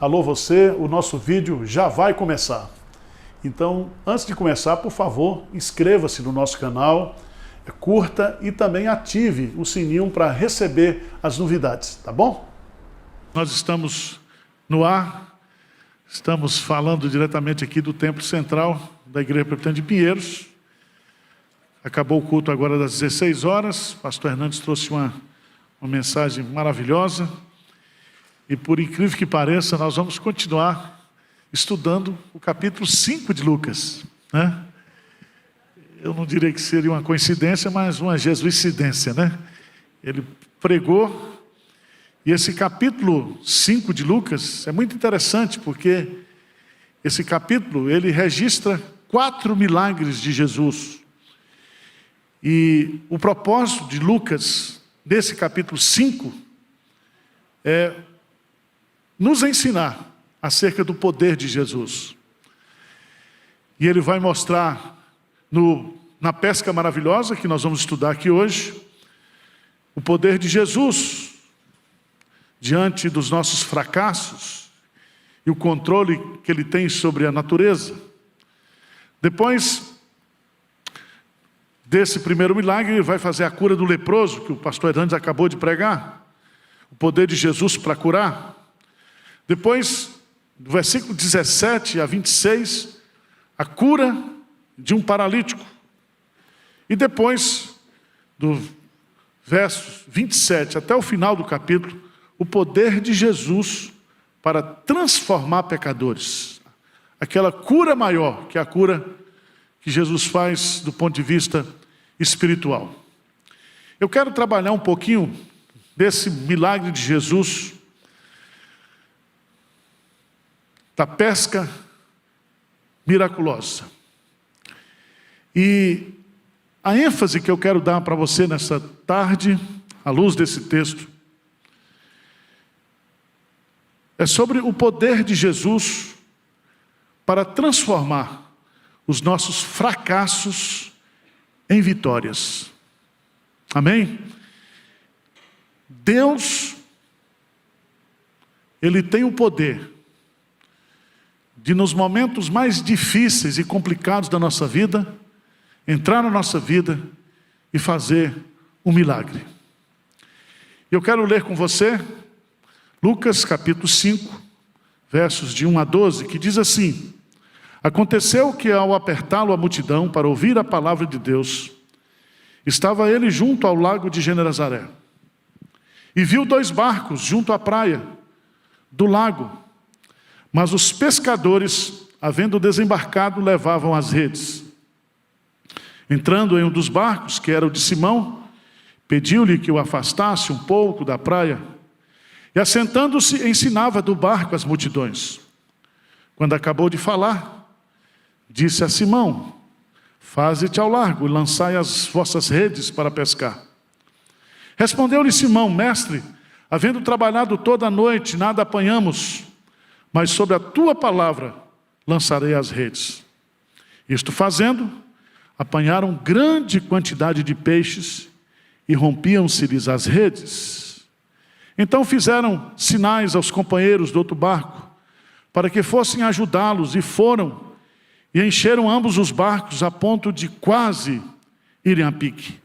Alô você, o nosso vídeo já vai começar. Então, antes de começar, por favor, inscreva-se no nosso canal, curta e também ative o sininho para receber as novidades, tá bom? Nós estamos no ar, estamos falando diretamente aqui do Templo Central da Igreja Presbiteriana de Pinheiros. Acabou o culto agora das 16 horas, o pastor Hernandes trouxe uma mensagem maravilhosa. E por incrível que pareça, nós vamos continuar estudando o capítulo 5 de Lucas, né? Eu não diria que seria uma coincidência, mas uma jesuicidência, né? Ele pregou, e esse capítulo 5 de Lucas é muito interessante, porque esse capítulo, ele registra 4 milagres de Jesus. E o propósito de Lucas, desse capítulo 5, é nos ensinar acerca do poder de Jesus. E ele vai mostrar na pesca maravilhosa, que nós vamos estudar aqui hoje, o poder de Jesus diante dos nossos fracassos e o controle que ele tem sobre a natureza. Depois desse primeiro milagre, ele vai fazer a cura do leproso, que o pastor Hernandes acabou de pregar. O poder de Jesus para curar. Depois, do versículo 17 a 26, a cura de um paralítico. E depois, do versos 27 até o final do capítulo, o poder de Jesus para transformar pecadores. Aquela cura maior, que é a cura que Jesus faz do ponto de vista espiritual. Eu quero trabalhar um pouquinho desse milagre de Jesus, da pesca miraculosa. E a ênfase que eu quero dar para você nessa tarde, à luz desse texto, é sobre o poder de Jesus para transformar os nossos fracassos em vitórias. Amém? Deus, Ele tem o poder de, nos momentos mais difíceis e complicados da nossa vida, entrar na nossa vida e fazer um milagre. Eu quero ler com você Lucas capítulo 5, versos de 1 a 12, que diz assim: Aconteceu que, ao apertá-lo a multidão para ouvir a palavra de Deus, estava ele junto ao lago de Genezaré, e viu 2 barcos junto à praia do lago, mas os pescadores, havendo desembarcado, levavam as redes. Entrando em um dos barcos, que era o de Simão, pediu-lhe que o afastasse um pouco da praia, e assentando-se, ensinava do barco as multidões. Quando acabou de falar, disse a Simão: Faze-te ao largo e lançai as vossas redes para pescar. Respondeu-lhe Simão: Mestre, havendo trabalhado toda a noite, nada apanhamos, mas sobre a tua palavra lançarei as redes. Isto fazendo, apanharam grande quantidade de peixes e rompiam-se-lhes as redes. Então fizeram sinais aos companheiros do outro barco, para que fossem ajudá-los, e foram, e encheram ambos os barcos a ponto de quase irem a pique.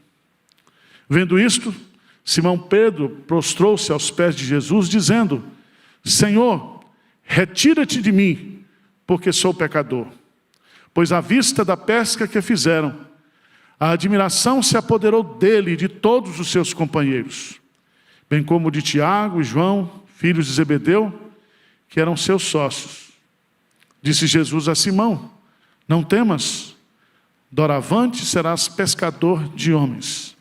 Vendo isto, Simão Pedro prostrou-se aos pés de Jesus, dizendo: Senhor, retira-te de mim, porque sou pecador. Pois à vista da pesca que fizeram, a admiração se apoderou dele e de todos os seus companheiros, bem como de Tiago e João, filhos de Zebedeu, que eram seus sócios. Disse Jesus a Simão: Não temas, doravante serás pescador de homens.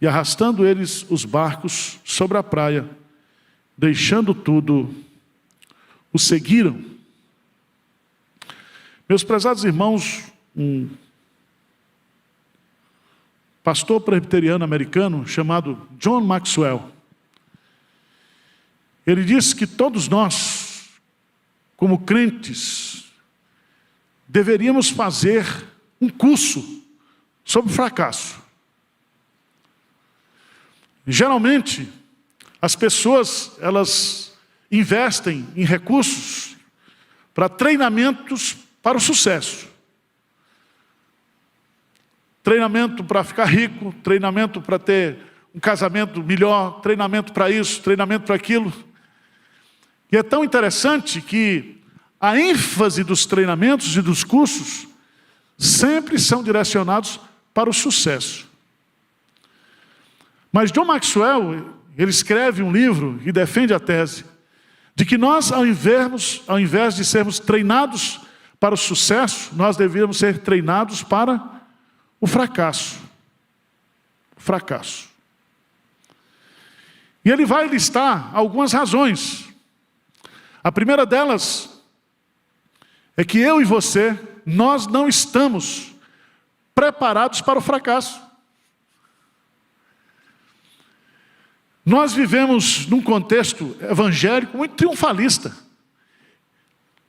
E arrastando eles os barcos sobre a praia, deixando tudo, o seguiram. Meus prezados irmãos, um pastor presbiteriano americano chamado John Maxwell, ele disse que todos nós, como crentes, deveríamos fazer um curso sobre fracasso. Geralmente, as pessoas, elas investem em recursos para treinamentos para o sucesso. Treinamento para ficar rico, treinamento para ter um casamento melhor, treinamento para isso, treinamento para aquilo. E é tão interessante que a ênfase dos treinamentos e dos cursos sempre são direcionados para o sucesso. Mas John Maxwell, ele escreve um livro e defende a tese de que nós, ao invés de sermos treinados para o sucesso, nós deveríamos ser treinados para o fracasso. O fracasso. E ele vai listar algumas razões. A primeira delas é que eu e você, nós não estamos preparados para o fracasso. Nós vivemos num contexto evangélico muito triunfalista.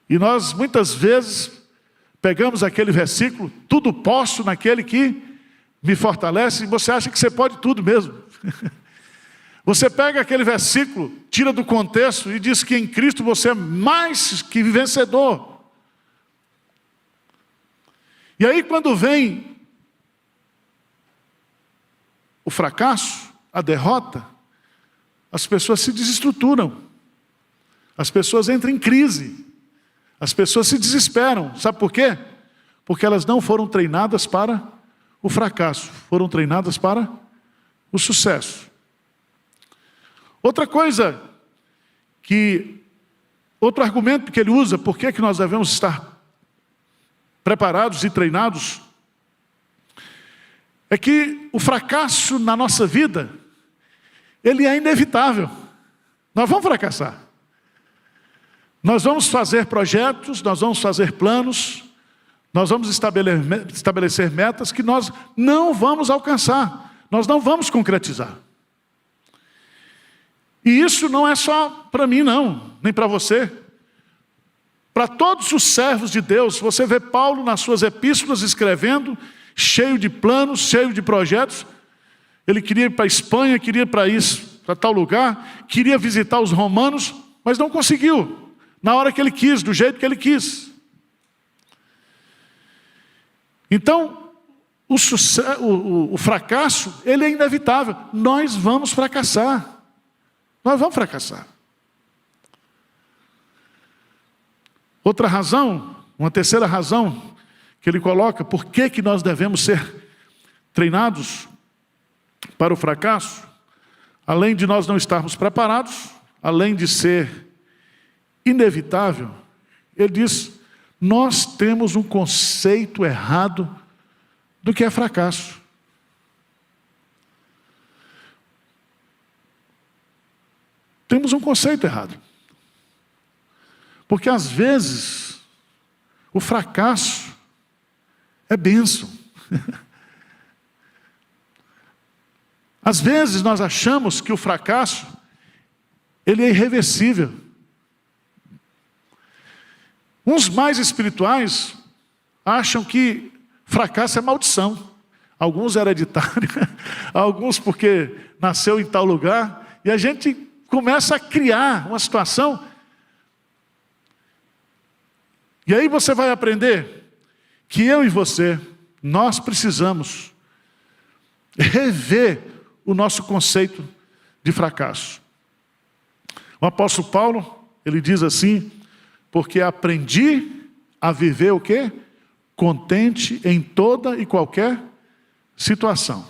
E nós muitas vezes pegamos aquele versículo, tudo posso naquele que me fortalece, e você acha que você pode tudo mesmo. Você pega aquele versículo, tira do contexto e diz que em Cristo você é mais que vencedor. E aí quando vem o fracasso, a derrota, as pessoas se desestruturam. As pessoas entram em crise. As pessoas se desesperam. Sabe por quê? Porque elas não foram treinadas para o fracasso. Foram treinadas para o sucesso. Outra coisa outro argumento que ele usa, por que nós devemos estar preparados e treinados, é que o fracasso na nossa vida, ele é inevitável. Nós vamos fracassar. Nós vamos fazer projetos, nós vamos fazer planos, nós vamos estabelecer metas que nós não vamos alcançar, nós não vamos concretizar. E isso não é só para mim não, nem para você. Para todos os servos de Deus, você vê Paulo nas suas epístolas escrevendo, cheio de planos, cheio de projetos. Ele queria ir para a Espanha, queria ir para isso, para tal lugar, queria visitar os romanos, mas não conseguiu, na hora que ele quis, do jeito que ele quis. Então, o fracasso, ele é inevitável. Nós vamos fracassar. Nós vamos fracassar. Outra razão, uma terceira razão que ele coloca, por que nós devemos ser treinados para o fracasso, além de nós não estarmos preparados, além de ser inevitável, ele diz, nós temos um conceito errado do que é fracasso. Temos um conceito errado. Porque às vezes, o fracasso é bênção. Às vezes nós achamos que o fracasso, ele é irreversível. Uns mais espirituais acham que fracasso é maldição. Alguns é hereditário, alguns porque nasceu em tal lugar, e a gente começa a criar uma situação. E aí você vai aprender que eu e você, nós precisamos rever o nosso conceito de fracasso. O apóstolo Paulo, ele diz assim, porque aprendi a viver o quê? Contente em toda e qualquer situação.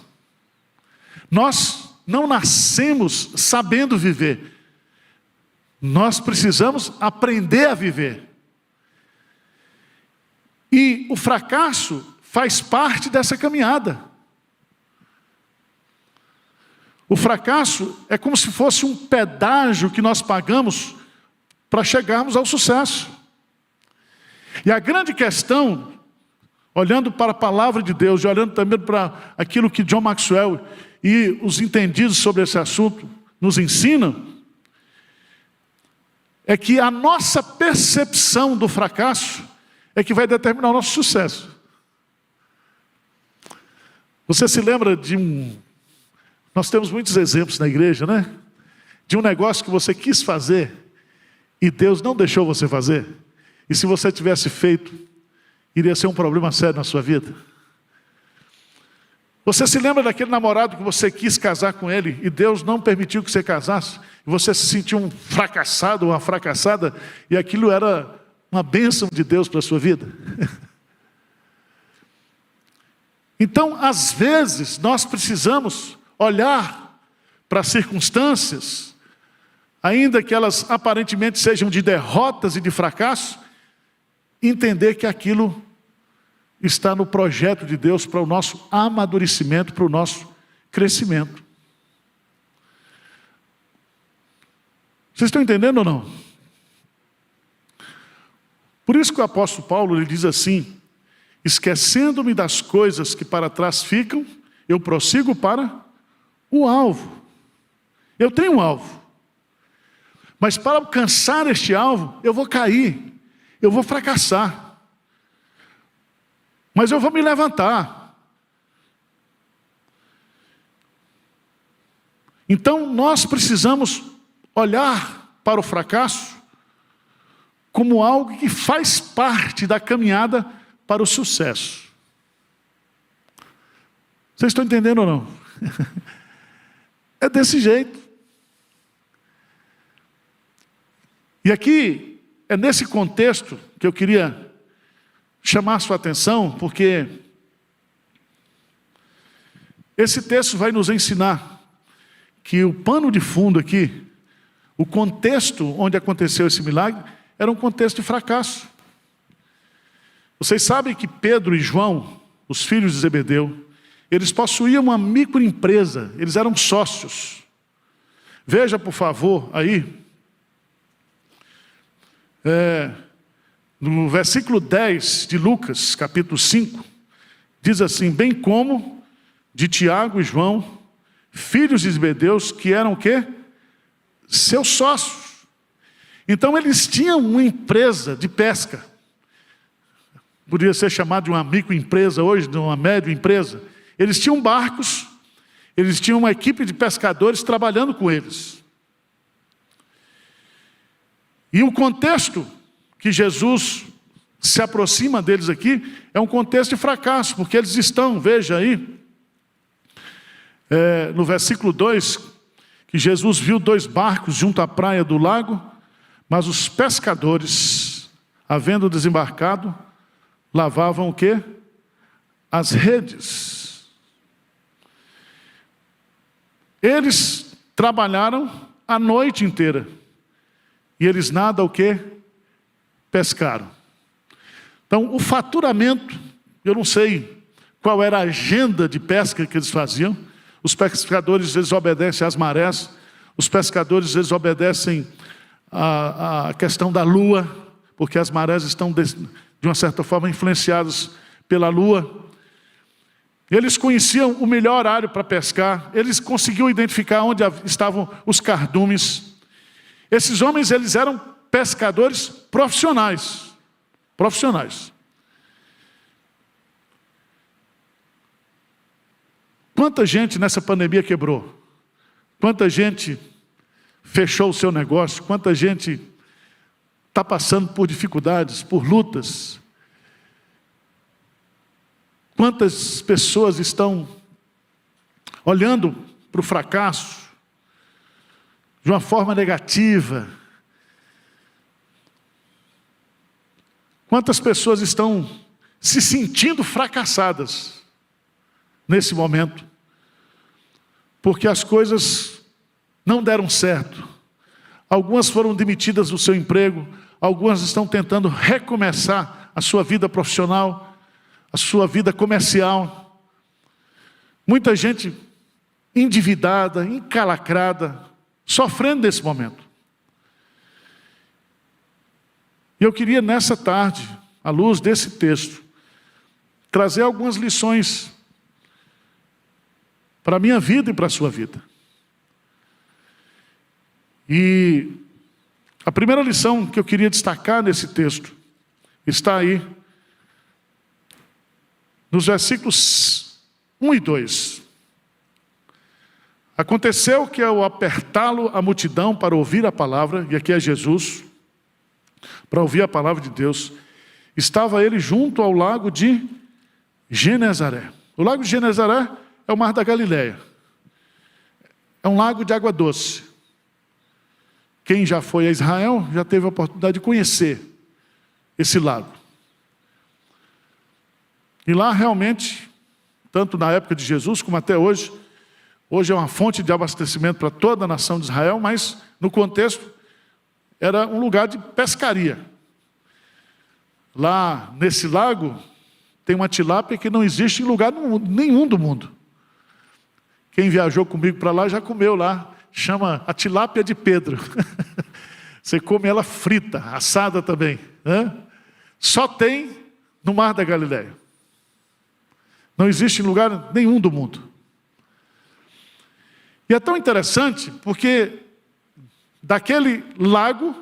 Nós não nascemos sabendo viver. Nós precisamos aprender a viver. E o fracasso faz parte dessa caminhada. O fracasso é como se fosse um pedágio que nós pagamos para chegarmos ao sucesso. E a grande questão, olhando para a palavra de Deus e olhando também para aquilo que John Maxwell e os entendidos sobre esse assunto nos ensinam, é que a nossa percepção do fracasso é que vai determinar o nosso sucesso. Você se lembra de nós temos muitos exemplos na igreja, né? De um negócio que você quis fazer e Deus não deixou você fazer? E se você tivesse feito, iria ser um problema sério na sua vida? Você se lembra daquele namorado que você quis casar com ele e Deus não permitiu que você casasse? E você se sentiu um fracassado ou uma fracassada e aquilo era uma bênção de Deus para a sua vida? Então, às vezes, nós precisamos olhar para as circunstâncias, ainda que elas aparentemente sejam de derrotas e de fracasso, e entender que aquilo está no projeto de Deus para o nosso amadurecimento, para o nosso crescimento. Vocês estão entendendo ou não? Por isso que o apóstolo Paulo ele diz assim: esquecendo-me das coisas que para trás ficam, eu prossigo para o alvo. Eu tenho um alvo. Mas para alcançar este alvo, eu vou cair, eu vou fracassar. Mas eu vou me levantar. Então nós precisamos olhar para o fracasso como algo que faz parte da caminhada para o sucesso. Vocês estão entendendo ou não? É desse jeito. E aqui, é nesse contexto que eu queria chamar a sua atenção, porque esse texto vai nos ensinar que o pano de fundo aqui, o contexto onde aconteceu esse milagre, era um contexto de fracasso. Vocês sabem que Pedro e João, os filhos de Zebedeu, eles possuíam uma microempresa, eles eram sócios. Veja, por favor, aí, no versículo 10 de Lucas, capítulo 5, diz assim: bem como de Tiago e João, filhos de Zebedeus, que eram o quê? Seus sócios. Então eles tinham uma empresa de pesca. Poderia ser chamado de uma microempresa hoje, de uma média empresa. Eles tinham barcos, eles tinham uma equipe de pescadores trabalhando com eles. E o contexto que Jesus se aproxima deles aqui é um contexto de fracasso, porque eles estão, veja aí, no versículo 2, que Jesus viu 2 barcos junto à praia do lago, mas os pescadores, havendo desembarcado, lavavam o quê? As redes. Eles trabalharam a noite inteira. E eles nada o quê? Pescaram. Então, o faturamento, eu não sei qual era a agenda de pesca que eles faziam. Os pescadores, eles obedecem às marés. Os pescadores, eles obedecem à questão da lua, porque as marés estão, de uma certa forma, influenciadas pela lua. Eles conheciam o melhor horário para pescar. Eles conseguiam identificar onde estavam os cardumes. Esses homens, eles eram pescadores profissionais. Profissionais. Quanta gente nessa pandemia quebrou? Quanta gente fechou o seu negócio? Quanta gente está passando por dificuldades, por lutas? Quantas pessoas estão olhando para o fracasso de uma forma negativa? Quantas pessoas estão se sentindo fracassadas nesse momento? Porque as coisas não deram certo. Algumas foram demitidas do seu emprego, algumas estão tentando recomeçar a sua vida profissional, a sua vida comercial. Muita gente endividada, encalacrada, sofrendo nesse momento. E eu queria nessa tarde, à luz desse texto, trazer algumas lições para a minha vida e para a sua vida. E a primeira lição que eu queria destacar nesse texto está aí nos versículos 1 e 2. Aconteceu que ao apertá-lo a multidão para ouvir a palavra, e aqui é Jesus, para ouvir a palavra de Deus. Estava ele junto ao lago de Genezaré. O lago de Genezaré é o mar da Galileia. É um lago de água doce. Quem já foi a Israel já teve a oportunidade de conhecer esse lago. E lá realmente, tanto na época de Jesus como até hoje, hoje é uma fonte de abastecimento para toda a nação de Israel, mas no contexto era um lugar de pescaria. Lá nesse lago tem uma tilápia que não existe em lugar nenhum do mundo. Quem viajou comigo para lá já comeu lá. Chama a tilápia de Pedro. Você come ela frita, assada também. Só tem no mar da Galileia. Não existe em lugar nenhum do mundo. E é tão interessante porque daquele lago,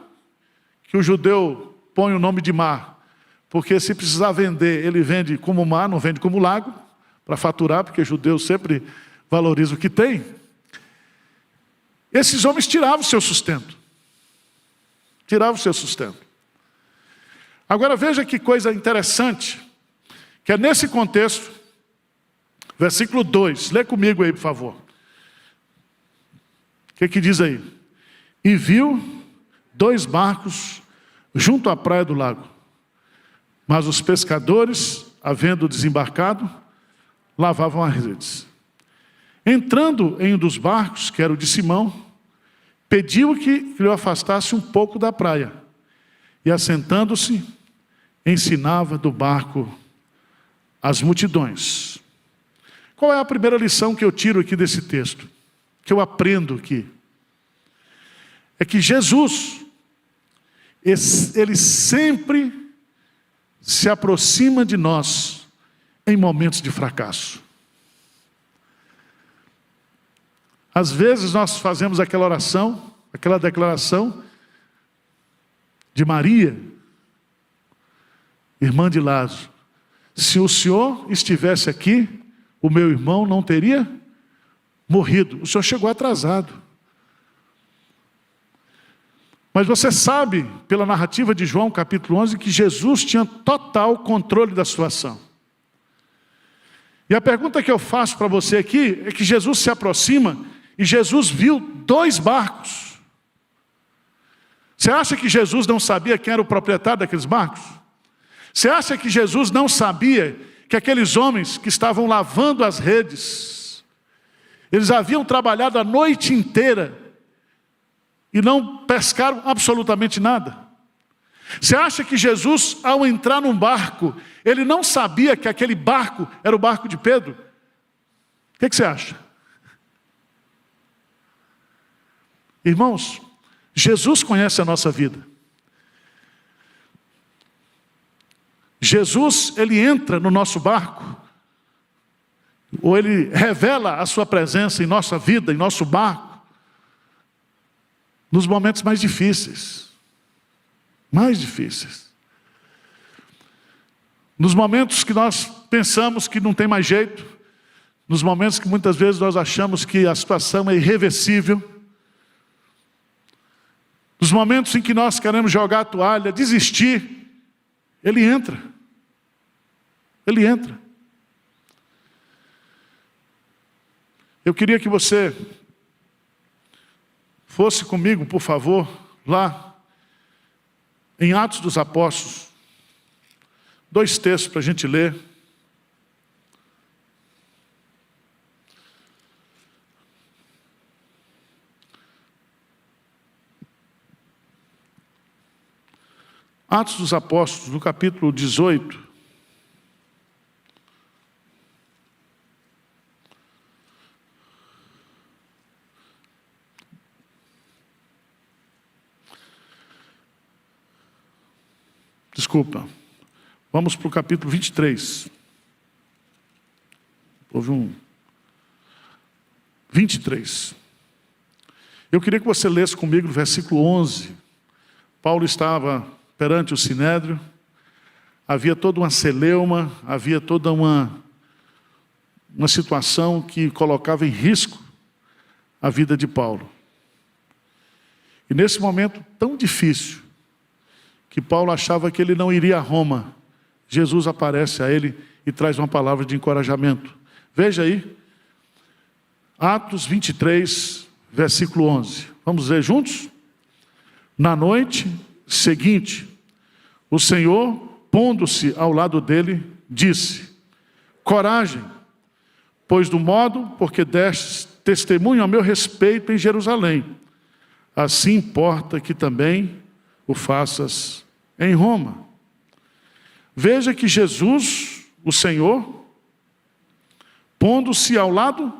que o judeu põe o nome de mar, porque se precisar vender, ele vende como mar, não vende como lago, para faturar, porque judeu sempre valoriza o que tem. Esses homens tiravam o seu sustento. Tiravam o seu sustento. Agora veja que coisa interessante, que é nesse contexto, versículo 2, lê comigo aí, por favor. O que diz aí? E viu 2 barcos junto à praia do lago. Mas os pescadores, havendo desembarcado, lavavam as redes. Entrando em um dos barcos, que era o de Simão, pediu que lhe afastasse um pouco da praia. E assentando-se, ensinava do barco as multidões. Qual é a primeira lição que eu tiro aqui desse texto? Que eu aprendo aqui? É que Jesus, ele sempre se aproxima de nós em momentos de fracasso. Às vezes nós fazemos aquela oração, aquela declaração de Maria, irmã de Lázaro. Se o Senhor estivesse aqui, o meu irmão não teria morrido. O Senhor chegou atrasado. Mas você sabe, pela narrativa de João, capítulo 11, que Jesus tinha total controle da situação. E a pergunta que eu faço para você aqui é que Jesus se aproxima e Jesus viu 2 barcos. Você acha que Jesus não sabia quem era o proprietário daqueles barcos? Você acha que Jesus não sabia que aqueles homens que estavam lavando as redes, eles haviam trabalhado a noite inteira e não pescaram absolutamente nada? Você acha que Jesus, ao entrar num barco, ele não sabia que aquele barco era o barco de Pedro? O que você acha? Irmãos, Jesus conhece a nossa vida. Jesus, ele entra no nosso barco, ou ele revela a sua presença em nossa vida, em nosso barco, nos momentos mais difíceis. Mais difíceis. Nos momentos que nós pensamos que não tem mais jeito, nos momentos que muitas vezes nós achamos que a situação é irreversível, nos momentos em que nós queremos jogar a toalha, desistir, ele entra. Ele entra. Eu queria que você fosse comigo, por favor, lá em Atos dos Apóstolos. 2 textos para a gente ler. Atos dos Apóstolos, no capítulo 18. Desculpa. Vamos para o capítulo 23. Houve um 23. Eu queria que você lesse comigo no versículo 11. Paulo estava perante o Sinédrio, havia toda uma celeuma, havia toda uma situação que colocava em risco a vida de Paulo. E nesse momento tão difícil, que Paulo achava que ele não iria a Roma. Jesus aparece a ele e traz uma palavra de encorajamento. Veja aí, Atos 23, versículo 11. Vamos ler juntos? Na noite seguinte, o Senhor, pondo-se ao lado dele, disse: coragem, pois do modo porque destes testemunho a meu respeito em Jerusalém, assim importa que também o faças em Roma. Veja que Jesus, o Senhor, pondo-se ao lado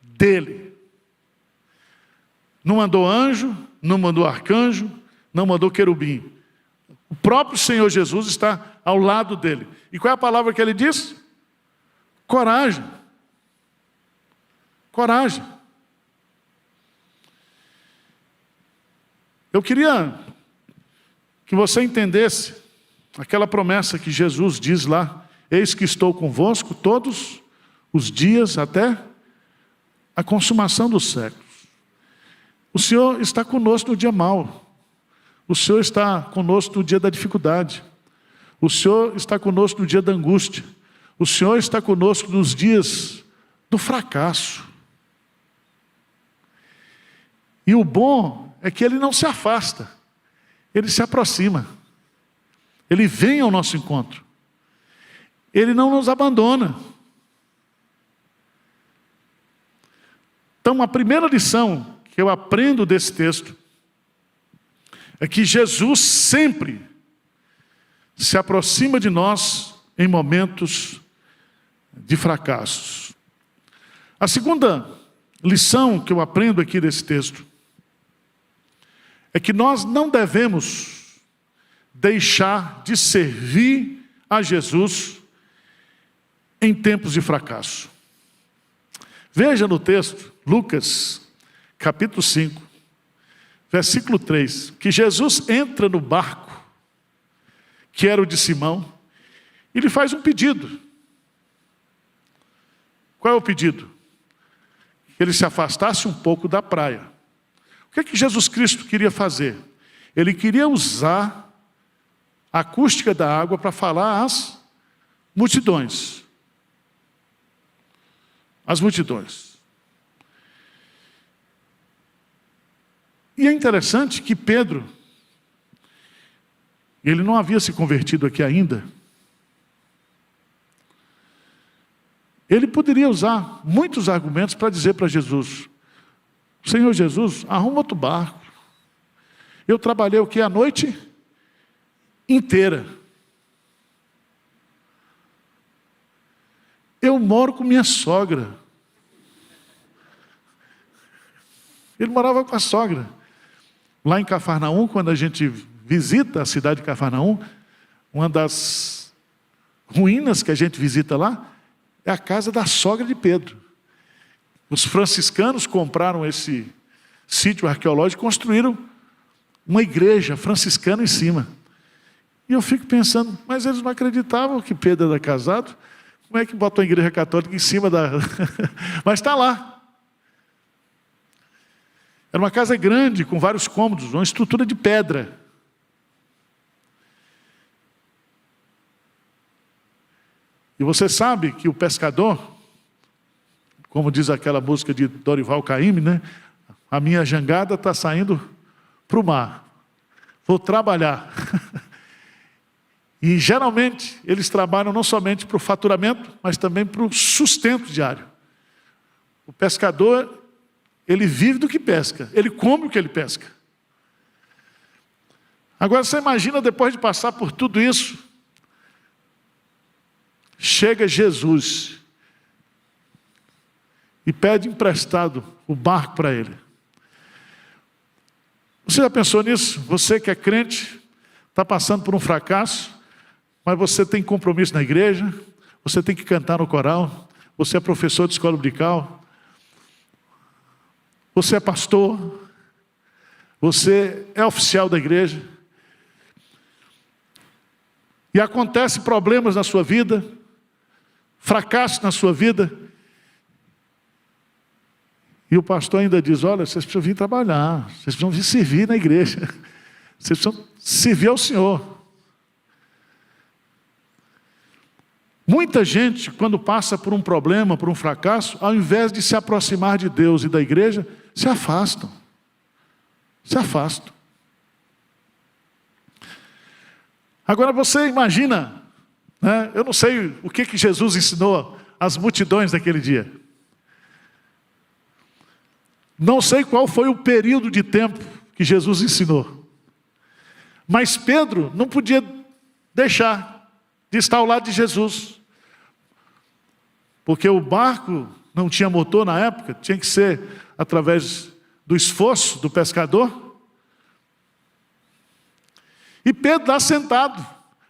dele, não mandou anjo, não mandou arcanjo, não mandou querubim. O próprio Senhor Jesus está ao lado dele. E qual é a palavra que ele diz? Coragem. Coragem. Eu queria que você entendesse aquela promessa que Jesus diz lá: eis que estou convosco todos os dias até a consumação dos séculos. O Senhor está conosco no dia mau. O Senhor está conosco no dia da dificuldade. O Senhor está conosco no dia da angústia. O Senhor está conosco nos dias do fracasso. E o bom é que Ele não se afasta. Ele se aproxima. Ele vem ao nosso encontro. Ele não nos abandona. Então, a primeira lição que eu aprendo desse texto é que Jesus sempre se aproxima de nós em momentos de fracassos. A segunda lição que eu aprendo aqui desse texto é que nós não devemos deixar de servir a Jesus em tempos de fracasso. Veja no texto, Lucas, capítulo 5, versículo 3, que Jesus entra no barco, que era o de Simão, e ele faz um pedido. Qual é o pedido? Que ele se afastasse um pouco da praia. O que é que Jesus Cristo queria fazer? Ele queria usar a acústica da água para falar às multidões. As multidões. E é interessante que Pedro, ele não havia se convertido aqui ainda. Ele poderia usar muitos argumentos para dizer para Jesus: Senhor Jesus, arruma outro barco. Eu trabalhei o quê? A noite inteira. Eu moro com minha sogra. Ele morava com a sogra. Lá em Cafarnaum, quando a gente visita a cidade de Cafarnaum, uma das ruínas que a gente visita lá é a casa da sogra de Pedro. Os franciscanos compraram esse sítio arqueológico e construíram uma igreja franciscana em cima. E eu fico pensando, mas eles não acreditavam que Pedro era casado? Como é que botam a igreja católica em cima da... Mas está lá. Era uma casa grande, com vários cômodos, uma estrutura de pedra. E você sabe que o pescador, como diz aquela música de Dorival Caymmi, né? A minha jangada está saindo para o mar. Vou trabalhar. E geralmente eles trabalham não somente para o faturamento, mas também para o sustento diário. O pescador, ele vive do que pesca, ele come o que ele pesca. Agora você imagina, depois de passar por tudo isso, chega Jesus e pede emprestado o barco para ele. Você já pensou nisso? Você que é crente, está passando por um fracasso, mas você tem compromisso na igreja, você tem que cantar no coral, você é professor de escola dominical, você é pastor, você é oficial da igreja, e acontecem problemas na sua vida, fracasso na sua vida, e o pastor ainda diz: olha, vocês precisam vir trabalhar, vocês precisam vir servir na igreja, Vocês precisam servir ao Senhor. Muita gente, quando passa por um problema, por um fracasso, ao invés de se aproximar de Deus e da igreja, se afastam. Se afastam. Agora você imagina, né? Eu não sei o que Jesus ensinou às multidões daquele dia. Não sei qual foi o período de tempo que Jesus ensinou. Mas Pedro não podia deixar de estar ao lado de Jesus. Porque o barco não tinha motor na época, tinha que ser através do esforço do pescador. E Pedro lá sentado,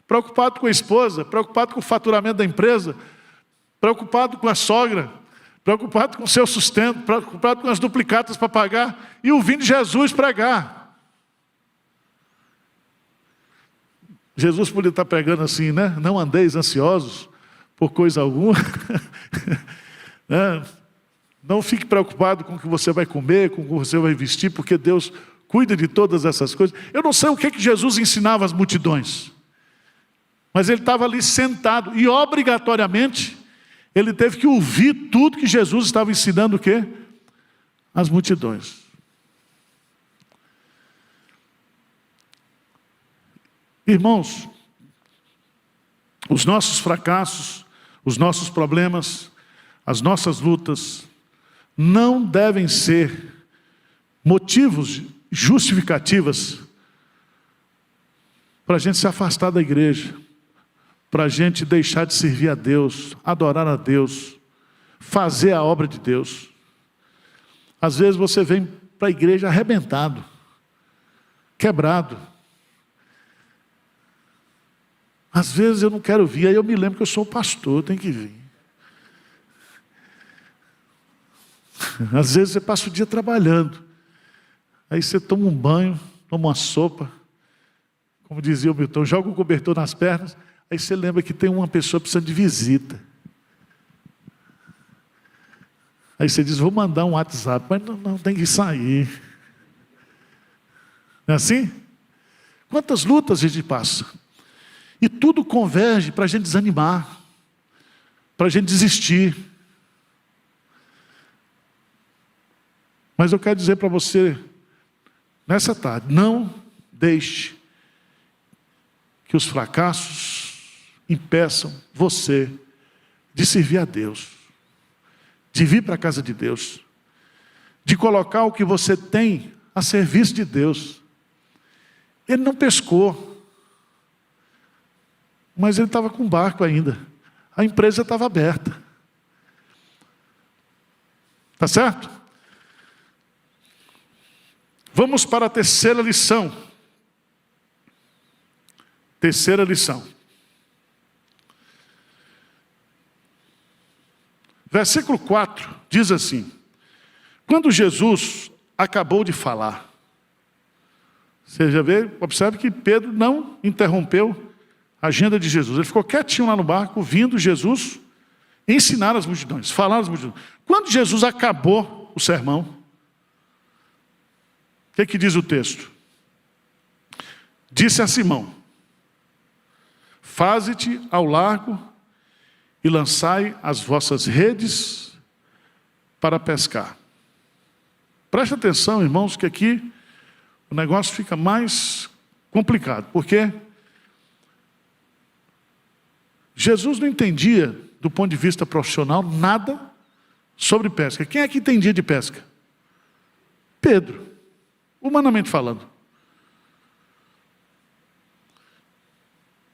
preocupado com a esposa, preocupado com o faturamento da empresa, preocupado com a sogra, preocupado com o seu sustento, preocupado com as duplicatas para pagar, e ouvindo Jesus pregar. Jesus podia estar pregando assim, né? Não andeis ansiosos por coisa alguma. Né? Não fique preocupado com o que você vai comer, com o que você vai vestir, porque Deus cuida de todas essas coisas. Eu não sei o que Jesus ensinava às multidões, mas ele estava ali sentado, e obrigatoriamente ele teve que ouvir tudo que Jesus estava ensinando o quê? As multidões. Irmãos, os nossos fracassos, os nossos problemas, as nossas lutas, não devem ser motivos, justificativas para a gente se afastar da igreja, para a gente deixar de servir a Deus, adorar a Deus, fazer a obra de Deus. Às vezes você vem para a igreja arrebentado, quebrado. Às vezes eu não quero vir, aí eu me lembro que eu sou pastor, tem que vir. Às vezes você passa o dia trabalhando, aí você toma um banho, toma uma sopa, como dizia o Milton, joga o cobertor nas pernas, aí você lembra que tem uma pessoa precisando de visita. Aí você diz, vou mandar um WhatsApp, mas não tem que sair. Não é assim? Quantas lutas a gente passa? E tudo converge para a gente desanimar, para a gente desistir. Mas eu quero dizer para você, nessa tarde, não deixe que os fracassos impeçam você de servir a Deus, de vir para a casa de Deus, de colocar o que você tem a serviço de Deus. Ele não pescou, mas ele estava com barco ainda. A empresa estava aberta. Tá certo? Vamos para a terceira lição. Terceira lição. Versículo 4 diz assim: quando Jesus acabou de falar, você já vê, observe que Pedro não interrompeu a agenda de Jesus. Ele ficou quietinho lá no barco, ouvindo Jesus ensinar as multidões, falar às multidões. Quando Jesus acabou o sermão, o que diz o texto? Disse a Simão: faze-te ao largo e lançai as vossas redes para pescar. Preste atenção, irmãos, que aqui o negócio fica mais complicado, porque Jesus não entendia, do ponto de vista profissional, nada sobre pesca. Quem é que entendia de pesca? Pedro, humanamente falando.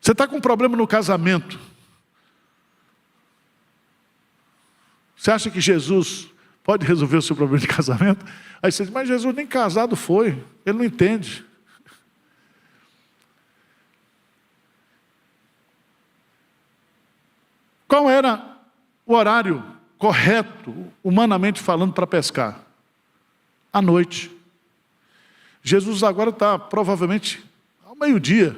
Você está com um problema no casamento. Você acha que Jesus pode resolver o seu problema de casamento? Aí você diz, mas Jesus nem casado foi, ele não entende. Qual era o horário correto, humanamente falando, para pescar? À noite. Jesus agora está provavelmente ao meio-dia,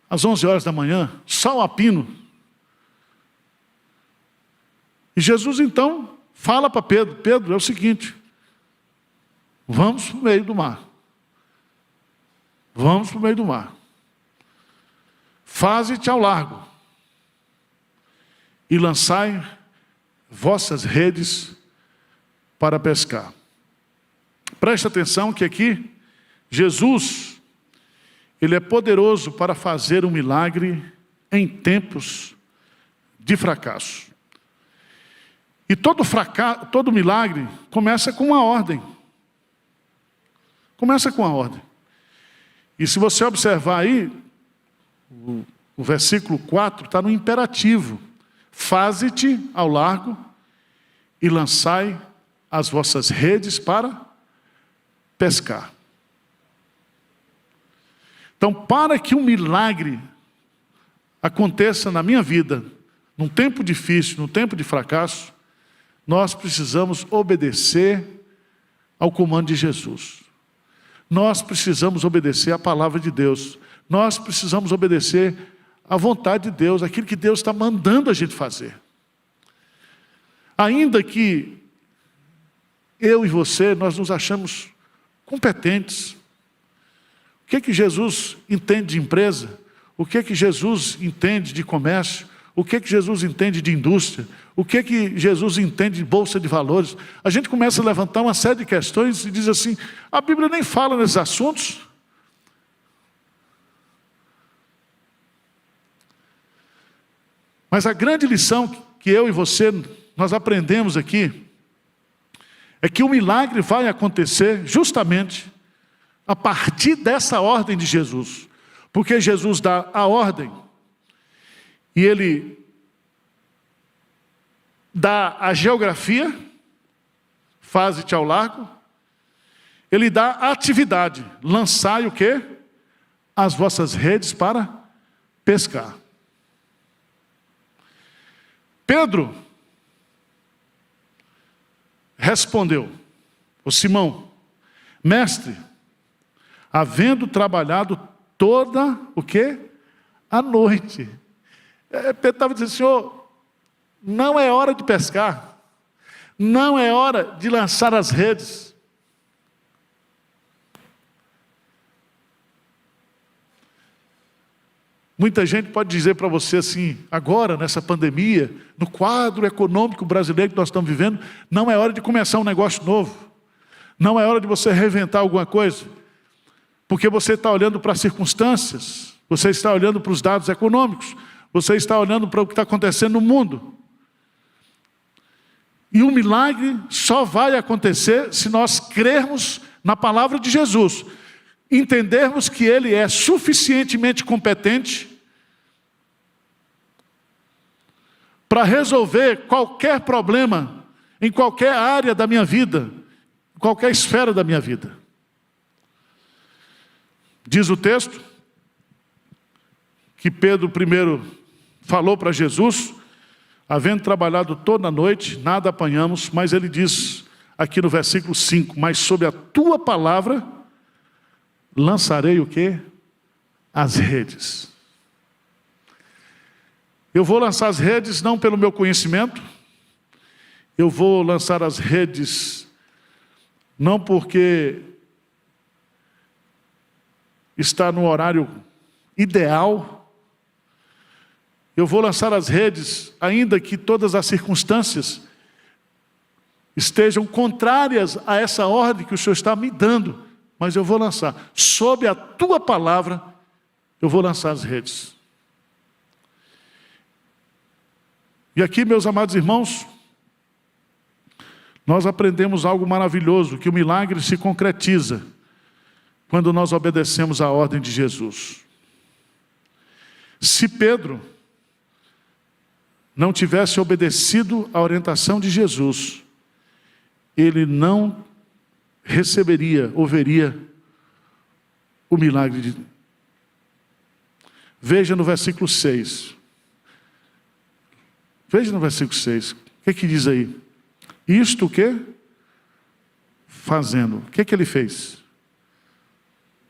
às 11 horas da manhã, sol a pino. E Jesus então fala para Pedro: Pedro, é o seguinte, vamos para o meio do mar. Vamos para o meio do mar. Faze-te ao largo e lançai vossas redes para pescar. Preste atenção que aqui, Jesus, Ele é poderoso para fazer um milagre em tempos de fracasso. E todo milagre começa com uma ordem. Começa com a ordem. E se você observar aí, o versículo 4 está no imperativo. Faze-te ao largo e lançai as vossas redes para pescar. Então, para que um milagre aconteça na minha vida, num tempo difícil, num tempo de fracasso, nós precisamos obedecer ao comando de Jesus. Nós precisamos obedecer à palavra de Deus. Nós precisamos obedecer à vontade de Deus, aquilo que Deus está mandando a gente fazer. Ainda que eu e você, nós nos achamos competentes. O que é que Jesus entende de empresa? O que é que Jesus entende de comércio? O que é que Jesus entende de indústria? O que é que Jesus entende de bolsa de valores? A gente começa a levantar uma série de questões e diz assim, a Bíblia nem fala nesses assuntos. Mas a grande lição que eu e você, nós aprendemos aqui, é que o milagre vai acontecer justamente a partir dessa ordem de Jesus. Porque Jesus dá a ordem, e Ele dá a geografia, faze-te ao largo, Ele dá a atividade, lançai o quê? As vossas redes para pescar. Pedro respondeu, o Simão, mestre, havendo trabalhado toda, o quê? A noite. Pedro estava dizendo, Senhor, não é hora de pescar, não é hora de lançar as redes. Muita gente pode dizer para você assim, agora nessa pandemia, no quadro econômico brasileiro que nós estamos vivendo, não é hora de começar um negócio novo, não é hora de você reinventar alguma coisa, porque você está olhando para as circunstâncias, você está olhando para os dados econômicos, você está olhando para o que está acontecendo no mundo. E o milagre só vai acontecer se nós crermos na palavra de Jesus, entendermos que Ele é suficientemente competente para resolver qualquer problema em qualquer área da minha vida, em qualquer esfera da minha vida. Diz o texto que Pedro primeiro falou para Jesus, havendo trabalhado toda a noite, nada apanhamos, mas ele diz aqui no versículo 5, mas sob a tua palavra lançarei o quê? As redes. Eu vou lançar as redes não pelo meu conhecimento, eu vou lançar as redes não porque está no horário ideal, eu vou lançar as redes ainda que todas as circunstâncias estejam contrárias a essa ordem que o Senhor está me dando, mas eu vou lançar, sob a tua palavra, eu vou lançar as redes. E aqui, meus amados irmãos, nós aprendemos algo maravilhoso, que o milagre se concretiza quando nós obedecemos à ordem de Jesus. Se Pedro não tivesse obedecido à orientação de Jesus, ele não receberia ou veria o milagre de... Veja no versículo 6. Veja no versículo 6. O que é que diz aí? Isto o quê? Fazendo. O que é que ele fez?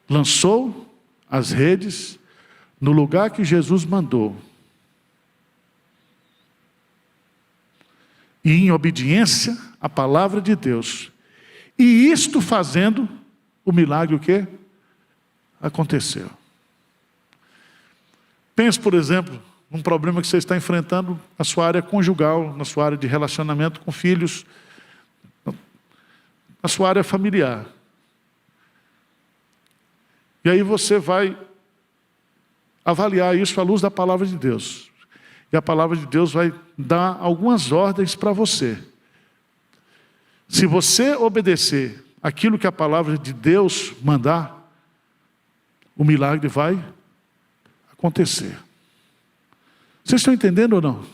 Lançou as redes no lugar que Jesus mandou. E em obediência à palavra de Deus. E isto fazendo, o milagre o quê? aconteceu. Pense, por exemplo, num problema que você está enfrentando na sua área conjugal, na sua área de relacionamento com filhos, na sua área familiar. E aí você vai avaliar isso à luz da palavra de Deus. E a palavra de Deus vai dar algumas ordens para você. Se você obedecer aquilo que a palavra de Deus mandar, o milagre vai acontecer. Vocês estão entendendo ou não?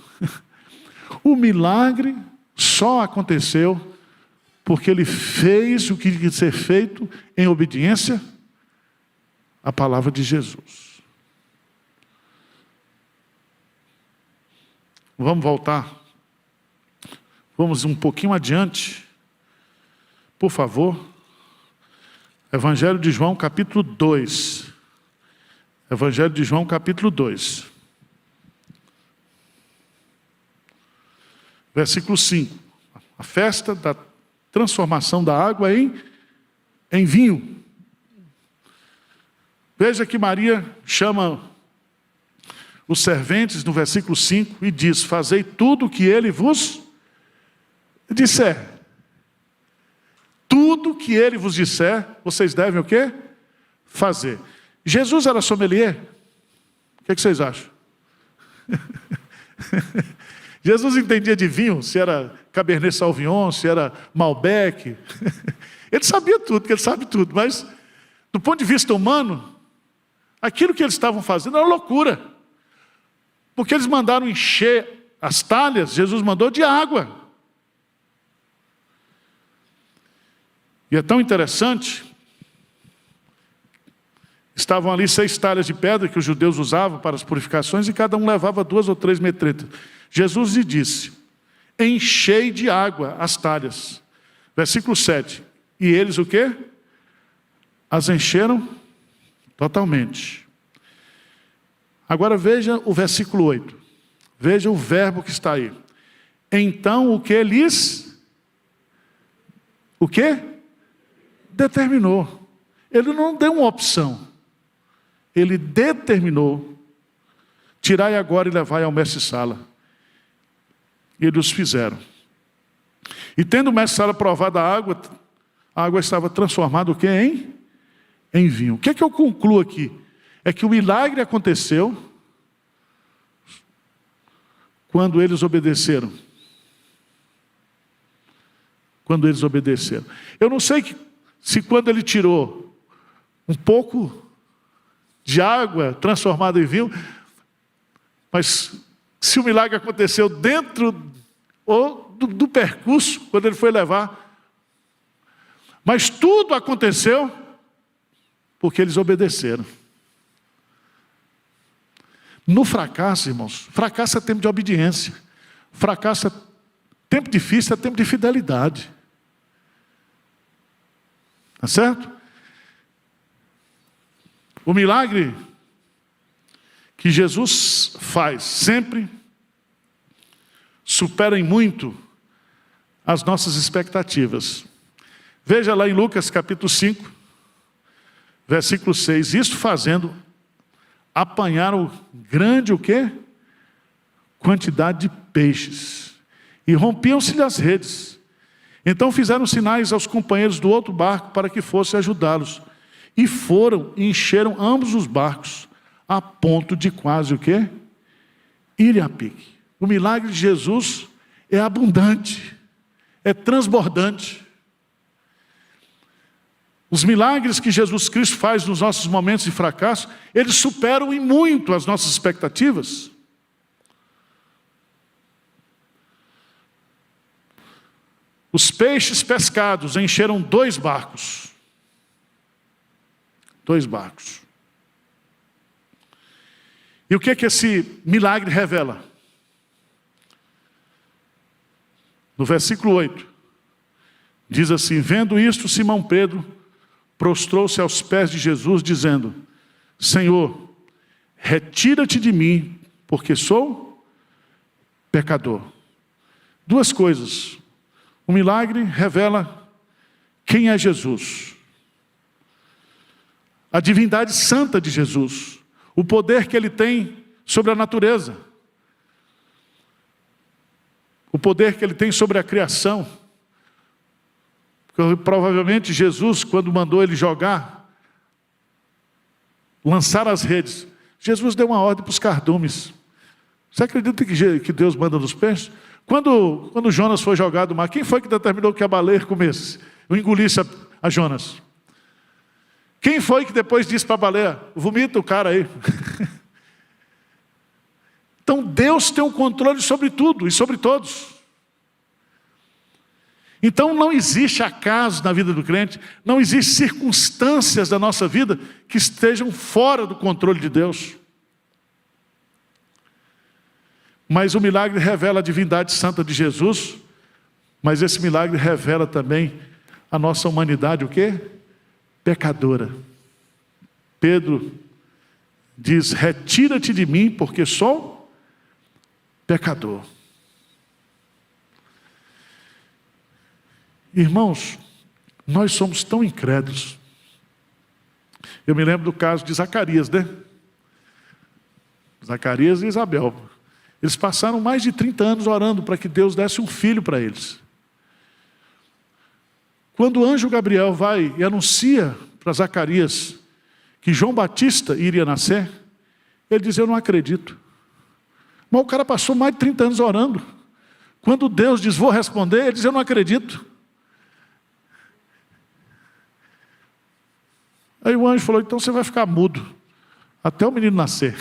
O milagre só aconteceu porque ele fez o que tinha que ser feito em obediência à palavra de Jesus. Vamos voltar. Vamos um pouquinho adiante. Por favor. Evangelho de João, capítulo 2. Evangelho de João, capítulo 2. Versículo 5. A festa da transformação da água em vinho. Veja que Maria chama os serventes no versículo 5 e diz: fazei tudo o que ele vos disser. Tudo que ele vos disser, vocês devem o quê? Fazer. Jesus era sommelier? O que vocês acham? Jesus entendia de vinho, se era Cabernet Sauvignon, se era Malbec. Ele sabia tudo, porque ele sabe tudo. Mas, do ponto de vista humano, aquilo que eles estavam fazendo era loucura. Porque eles mandaram encher as talhas, Jesus mandou de água. E é tão interessante, estavam ali 6 talhas de pedra que os judeus usavam para as purificações e cada um levava 2 ou 3 metretas. Jesus lhe disse: enchei de água as talhas. Versículo 7. E eles o quê? As encheram totalmente. Agora veja o versículo 8. Veja o verbo que está aí. Então o que lhes... O quê? Determinou. Ele não deu uma opção. Ele determinou: tirai agora e levai ao mestre-sala. E eles fizeram. E tendo o mestre-sala provado a água estava transformada o quê? Em vinho. O que é que eu concluo aqui? É que o milagre aconteceu quando eles obedeceram. Quando eles obedeceram. Eu não sei se quando ele tirou um pouco de água transformada em vinho, mas se o milagre aconteceu dentro ou do percurso, quando ele foi levar. Mas tudo aconteceu porque eles obedeceram. No fracasso, irmãos, fracasso é tempo de obediência. Fracasso é tempo difícil, é tempo de fidelidade. Tá certo? O milagre que Jesus faz sempre supera em muito as nossas expectativas. Veja lá em Lucas capítulo 5, versículo 6. Isto fazendo, apanharam grande o quê? Quantidade de peixes. E rompiam-se-lhe as redes. Então fizeram sinais aos companheiros do outro barco para que fossem ajudá-los. E foram e encheram ambos os barcos, a ponto de quase o quê? Irem a pique. O milagre de Jesus é abundante, é transbordante. Os milagres que Jesus Cristo faz nos nossos momentos de fracasso, eles superam em muito as nossas expectativas. Os peixes pescados encheram 2 barcos. 2 barcos. E o que é que esse milagre revela? No versículo 8, diz assim: vendo isto, Simão Pedro prostrou-se aos pés de Jesus, dizendo: Senhor, retira-te de mim, porque sou pecador. 2 coisas. O milagre revela quem é Jesus. a divindade santa de Jesus, o poder que ele tem sobre a natureza, o poder que ele tem sobre a criação. Porque, provavelmente Jesus, quando mandou ele lançar as redes, Jesus deu uma ordem para os cardumes. Você acredita que Deus manda nos peixes? Quando Jonas foi jogado no mar, quem foi que determinou que a baleia comesse, engolisse a Jonas? Quem foi que depois disse para a baleia, vomita o cara aí? Então Deus tem um controle sobre tudo e sobre todos. Então não existe acaso na vida do crente, não existem circunstâncias da nossa vida que estejam fora do controle de Deus. Mas o milagre revela a divindade santa de Jesus, mas esse milagre revela também a nossa humanidade, o quê? Pecadora. Pedro diz, retira-te de mim, porque sou pecador. Irmãos, nós somos tão incrédulos. Eu me lembro do caso de Zacarias, né? Zacarias e Isabel. Eles passaram mais de 30 anos orando para que Deus desse um filho para eles. Quando o anjo Gabriel vai e anuncia para Zacarias que João Batista iria nascer, ele diz, eu não acredito. Mas o cara passou mais de 30 anos orando. Quando Deus diz, vou responder, ele diz, eu não acredito. Aí o anjo falou, então você vai ficar mudo, até o menino nascer.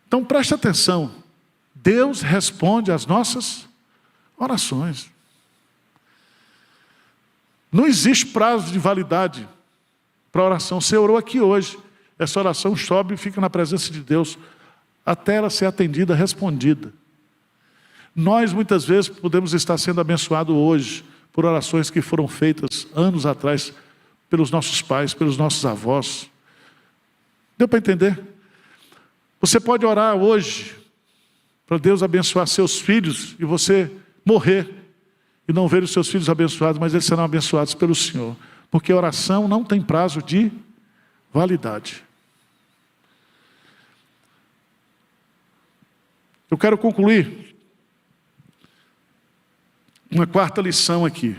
Então preste atenção, Deus responde às nossas orações. Não existe prazo de validade para a oração. Você orou aqui hoje, essa oração sobe e fica na presença de Deus, até ela ser atendida, respondida. Nós muitas vezes podemos estar sendo abençoados hoje, por orações que foram feitas anos atrás, pelos nossos pais, pelos nossos avós. Deu para entender? Você pode orar hoje, para Deus abençoar seus filhos, e você morrer, e não ver os seus filhos abençoados, mas eles serão abençoados pelo Senhor. Porque a oração não tem prazo de validade. Eu quero concluir uma quarta lição aqui.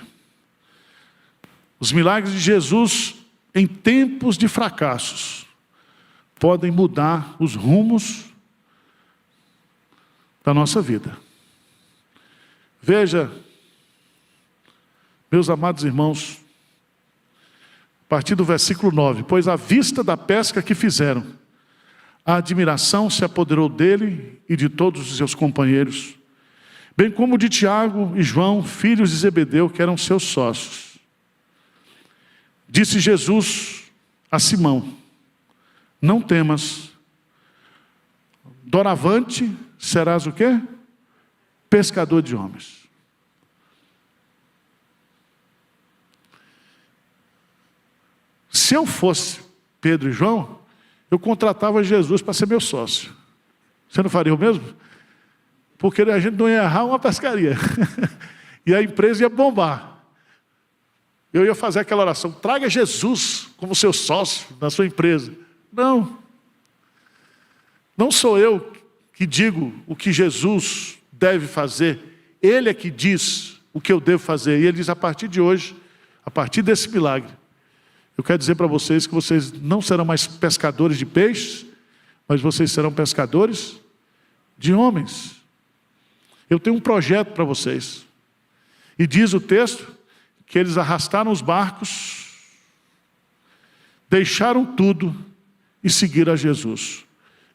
Os milagres de Jesus em tempos de fracassos podem mudar os rumos da nossa vida. Veja, meus amados irmãos, a partir do versículo 9, pois à vista da pesca que fizeram, a admiração se apoderou dele e de todos os seus companheiros, bem como de Tiago e João, filhos de Zebedeu, que eram seus sócios. Disse Jesus a Simão, não temas, doravante serás o quê? Pescador de homens. Se eu fosse Pedro e João, eu contratava Jesus para ser meu sócio. Você não faria o mesmo? Porque a gente não ia errar uma pescaria. E a empresa ia bombar. Eu ia fazer aquela oração, traga Jesus como seu sócio na sua empresa. Não. Não sou eu que digo o que Jesus deve fazer. Ele é que diz o que eu devo fazer. E ele diz, a partir de hoje, a partir desse milagre, eu quero dizer para vocês que vocês não serão mais pescadores de peixes, mas vocês serão pescadores de homens. Eu tenho um projeto para vocês. E diz o texto que eles arrastaram os barcos, deixaram tudo e seguiram a Jesus.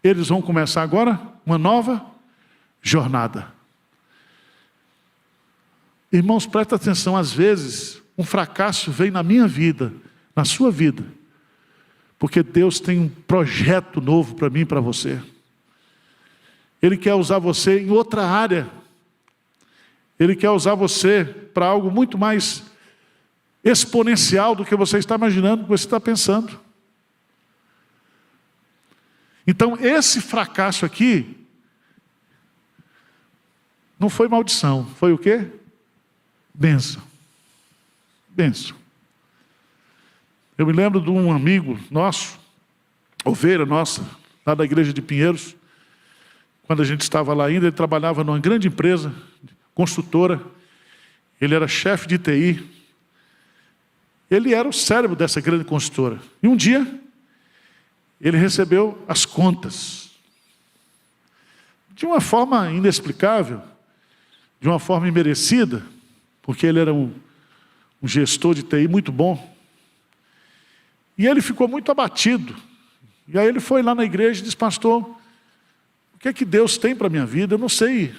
Eles vão começar agora uma nova jornada. Irmãos, presta atenção, às vezes um fracasso vem na minha vida, na sua vida, porque Deus tem um projeto novo para mim e para você. Ele quer usar você em outra área. Ele quer usar você para algo muito mais exponencial do que você está imaginando, do que você está pensando. Então, esse fracasso aqui não foi maldição, foi o quê? Bênção. Bênção. Eu me lembro de um amigo nosso, ovelha nossa, lá da igreja de Pinheiros. Quando a gente estava lá ainda, ele trabalhava numa grande empresa, construtora. Ele era chefe de TI. Ele era o cérebro dessa grande construtora. E um dia, ele recebeu as contas. De uma forma inexplicável, de uma forma imerecida, porque ele era um gestor de TI muito bom. E ele ficou muito abatido. E aí ele foi lá na igreja e disse: pastor, o que é que Deus tem para a minha vida? Eu não sei.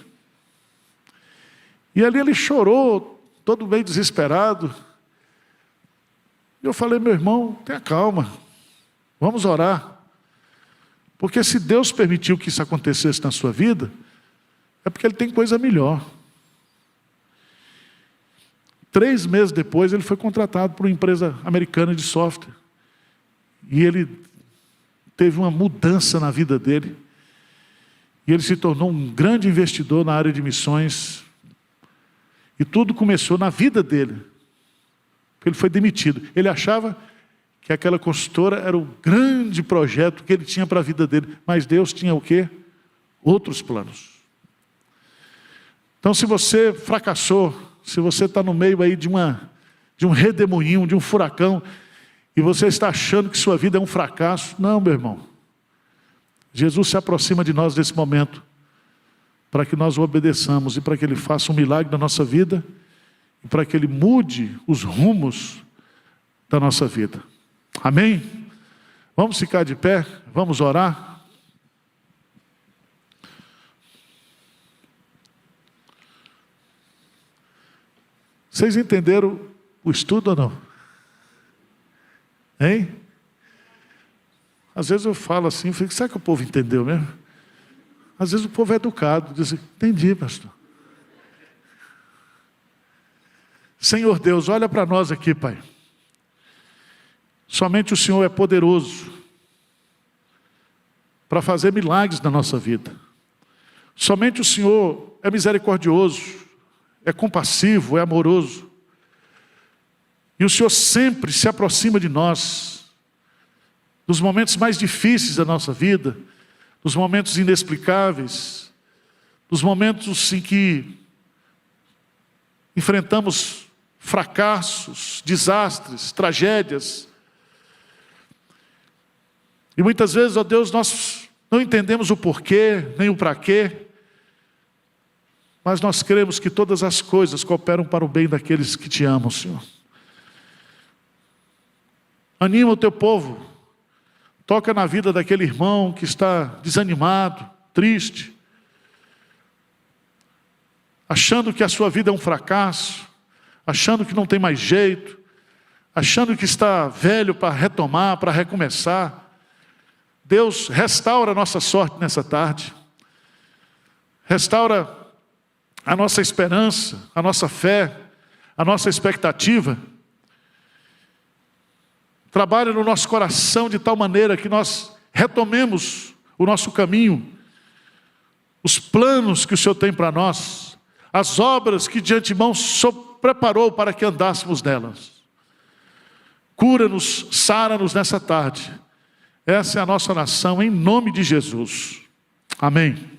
E ali ele chorou, todo meio desesperado. E eu falei: meu irmão, tenha calma, vamos orar. Porque se Deus permitiu que isso acontecesse na sua vida, é porque Ele tem coisa melhor. 3 meses depois, ele foi contratado por uma empresa americana de software. E ele teve uma mudança na vida dele. E ele se tornou um grande investidor na área de missões. E tudo começou na vida dele. Ele foi demitido. Ele achava que aquela consultora era o grande projeto que ele tinha para a vida dele. Mas Deus tinha o quê? Outros planos. Então, se você fracassou, se você está no meio aí de um redemoinho, de um furacão, e você está achando que sua vida é um fracasso, não, meu irmão. Jesus se aproxima de nós nesse momento, para que nós o obedeçamos e para que Ele faça um milagre na nossa vida, e para que Ele mude os rumos da nossa vida. Amém? Vamos ficar de pé, vamos orar. Vocês entenderam o estudo ou não? Hein? Às vezes eu falo assim, fico, será que o povo entendeu mesmo? Às vezes o povo é educado, diz: entendi, pastor. Senhor Deus, olha para nós aqui, Pai. Somente o Senhor é poderoso para fazer milagres na nossa vida. Somente o Senhor é misericordioso, é compassivo, é amoroso. E o Senhor sempre se aproxima de nós, nos momentos mais difíceis da nossa vida, nos momentos inexplicáveis, nos momentos em que enfrentamos fracassos, desastres, tragédias. E muitas vezes, ó Deus, nós não entendemos o porquê, nem o para quê, mas nós cremos que todas as coisas cooperam para o bem daqueles que te amam, Senhor. Anima o teu povo, toca na vida daquele irmão que está desanimado, triste, achando que a sua vida é um fracasso, achando que não tem mais jeito, achando que está velho para retomar, para recomeçar. Deus, restaura a nossa sorte nessa tarde, restaura a nossa esperança, a nossa fé, a nossa expectativa. Trabalha no nosso coração de tal maneira que nós retomemos o nosso caminho, os planos que o Senhor tem para nós, as obras que de antemão o Senhor preparou para que andássemos nelas. Cura-nos, sara-nos nessa tarde. Essa é a nossa oração em nome de Jesus. Amém.